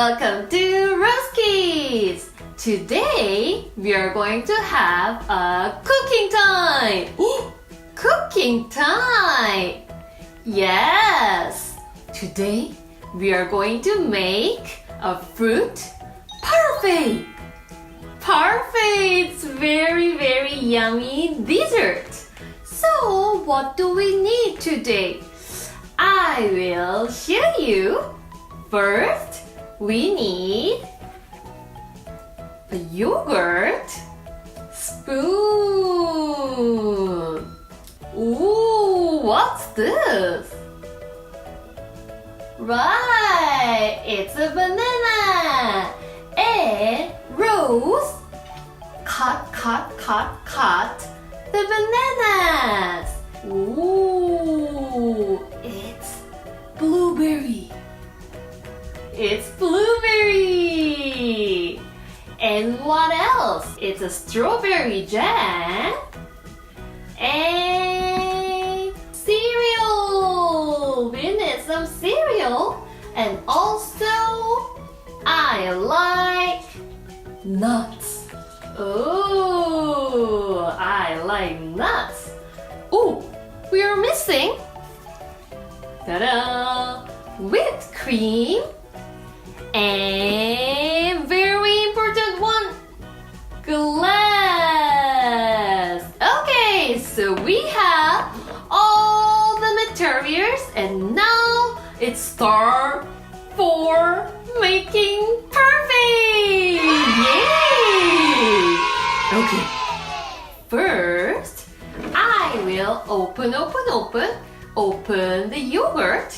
Welcome to Rosekids! Today we are going to have a cooking time! Cooking time! Yes! Today we are going to make a fruit parfait! Parfait! It's very yummy dessert! So what do we need today? I will show you. First, we need a yogurt spoon. Ooh, what's this? Right, it's a banana. And Rose cut the bananas. Ooh, it's blueberry. It's blueberry. And what else? It's a strawberry jam. And cereal. We need some cereal. And also, I like nuts. Oh, I like nuts. Oh, we are missing. Ta-da! Whipped cream. And very important one, glass. Okay, so we have all the materials and now it's time for making parfait. Yay! Okay, first I will open the yogurt.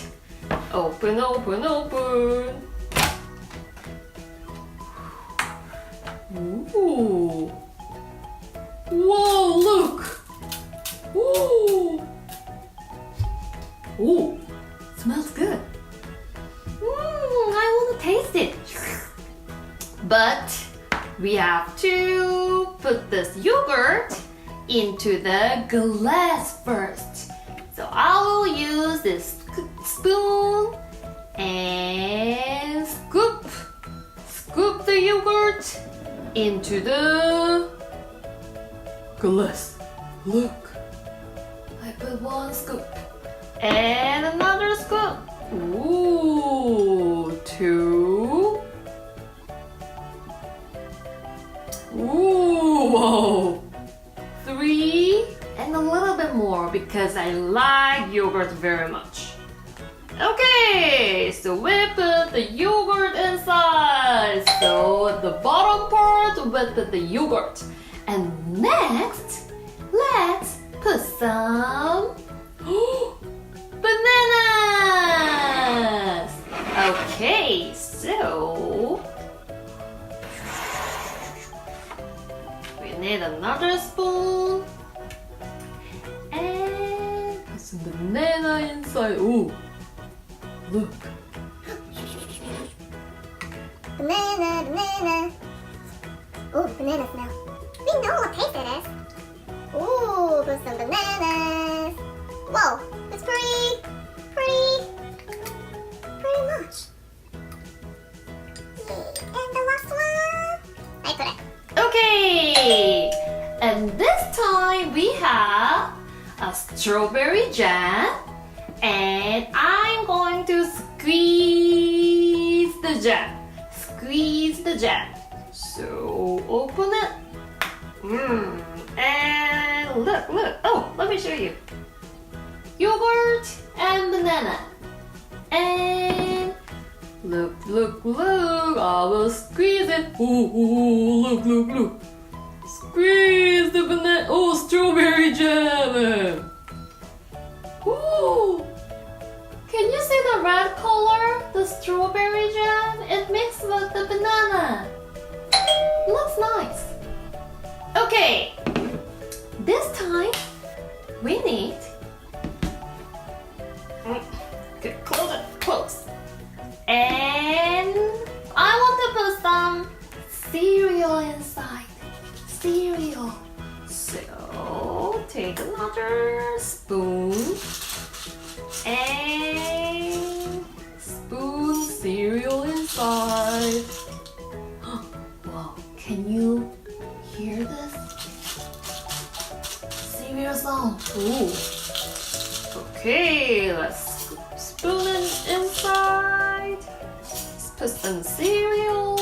Open. Ooh. Whoa, look! Ooh. Ooh, smells good. I want to taste it. But we have to put this yogurt into the glass first. So I will use this spoon and scoop the yogurt into the glass. Look, I put one scoop and another scoop. Ooh, two. Ooh, whoa. Three and a little bit more because I like yogurt very much. Okay, so we put the yogurt inside. So at the bottom part we put the yogurt. And next, let's put some bananas. Okay, so we need another spoon. And put some banana inside. Ooh. Look. Banana. Ooh, banana smell. We know what taste it is. Ooh, put some bananas. Whoa, it's pretty much. And the last one, I put it. Okay, and this time we have a strawberry jam. And I'm going to squeeze the jam. So open it. And look. Oh, let me show you. Yogurt and banana. And look. I will squeeze it. Oh, look. Squeeze the banana. Oh, strawberry jam. Ooh! Can you see the red color? The strawberry jam? It mixed with the banana. Looks nice. Okay. This time we need. Okay, close. And I want to put some cereal inside. So take another spoon and spoon cereal inside. sound. Ooh. Okay, let's spoon it inside. Let's put some cereal.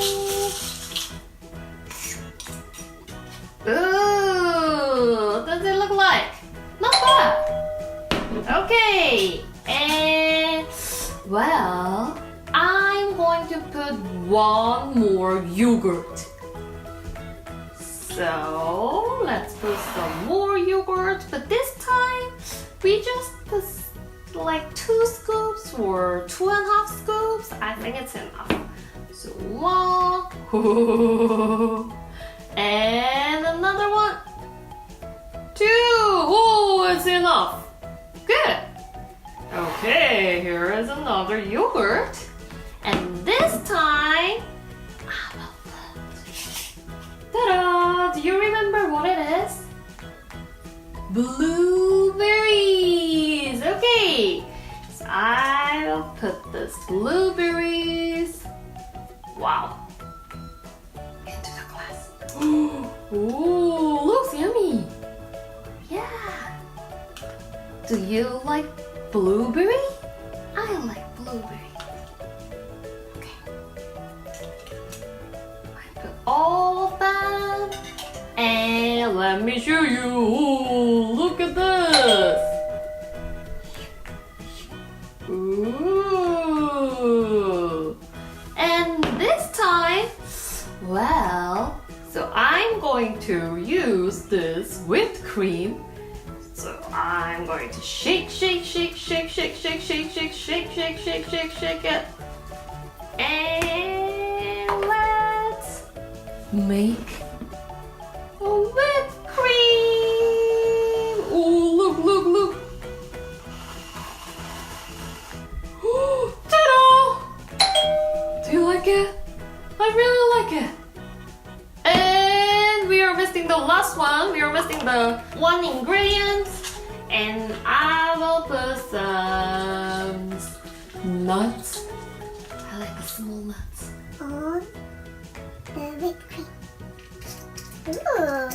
Ooh, what does it look like? Not bad. Okay, and well, I'm going to put one more yogurt. So let's put some more yogurt, but this time we just put like 2 scoops or 2.5 scoops. I think it's enough. So 1, and another one, 2. Oh, it's enough. Good. Okay, here is another yogurt, and this time I will put. Ta-da! Do you remember what it is? Blueberries. Okay, so I will put this blueberries. Wow. Into the glass. Ooh, looks yummy. Yeah. Do you like blueberry? I like blueberry. Okay. I put all of them. And let me show you. Ooh, look at this. Ooh. And this time, well, so I'm going to use this whipped cream. So I'm going to shake, shake, shake, shake, shake, shake, shake, shake, shake, shake, shake, shake, shake it. And let's make a whipped cream. Oh, look, look, look. Ta-da! Do you like it? I really like it. And we are missing the last one. We are missing the one ingredient. And I will put some nuts. I like the small nuts. On the whipped cream. Ooh.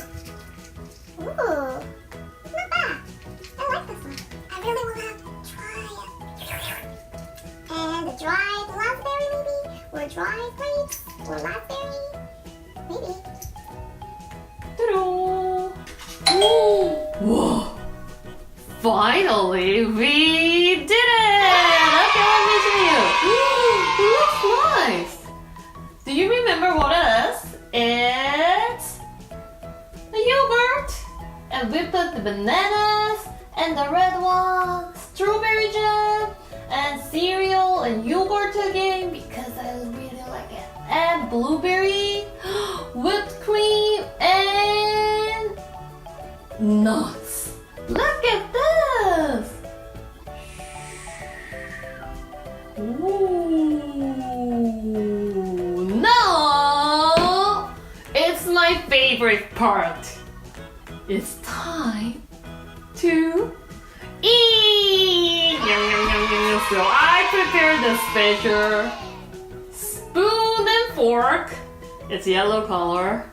Ooh. It's not bad. I like this one. I really want to try it. And the dried raspberry maybe? Or dried grapes? Or raspberry? Maybe. Ta-da! Ooh. Whoa! Finally, we did it! Okay, let me show you. It looks nice. Do you remember what it is? It's a yogurt. And we put the bananas and the red one, strawberry jam, and cereal and yogurt again because I really like it. And blueberry, whipped cream, and nuts. Look at this! Ooh, now it's my favorite part. It's time to eat! Yum, yum, yum, yum, yum. So I prepared the special spoon and fork. It's yellow color.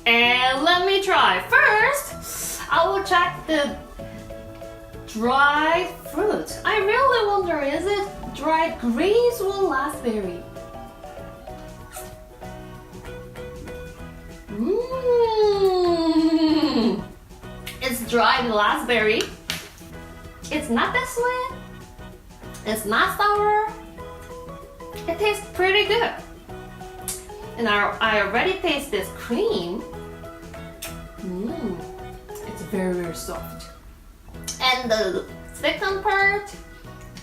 And let me try. First, I will check the dried fruit. I really wonder, is it dried grapes or raspberry? It's dried raspberry. It's not that sweet. It's not sour. It tastes pretty good. And I already taste this cream. It's very, very soft. And the second part,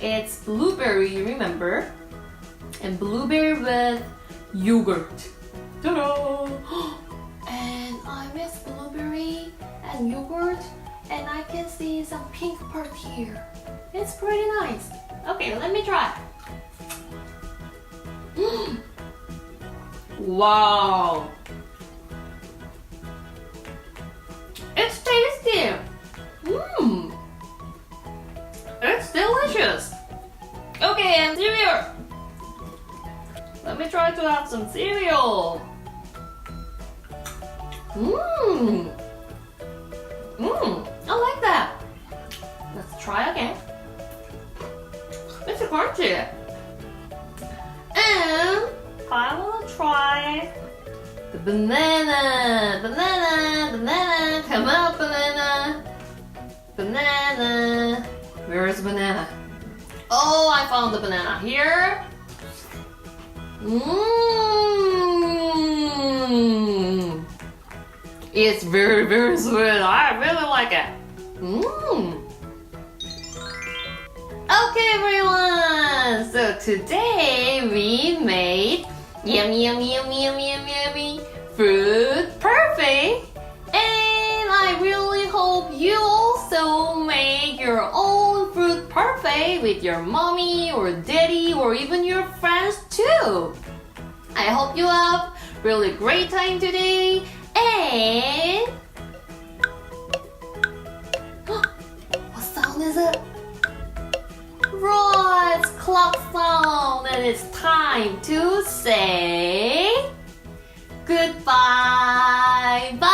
it's blueberry, remember? And blueberry with yogurt. Ta-da! And I miss blueberry and yogurt, and I can see some pink part here. It's pretty nice. Okay, let me try. Wow! It's tasty! It's delicious! Okay, and cereal! Let me try to have some cereal! I like that! crunchy. And I wanna try the banana. Come on, banana. Where's the banana? Oh, I found the banana here. Mmm. It's very, very sweet. I really like it. Mmm. Okay, everyone. So today we made yummy fruit parfait. And I really hope you also make your own fruit parfait with your mommy or daddy or even your friends too. I hope you have really great time today and what sound is it? Right, it's clock sound and it's time to say goodbye. Bye.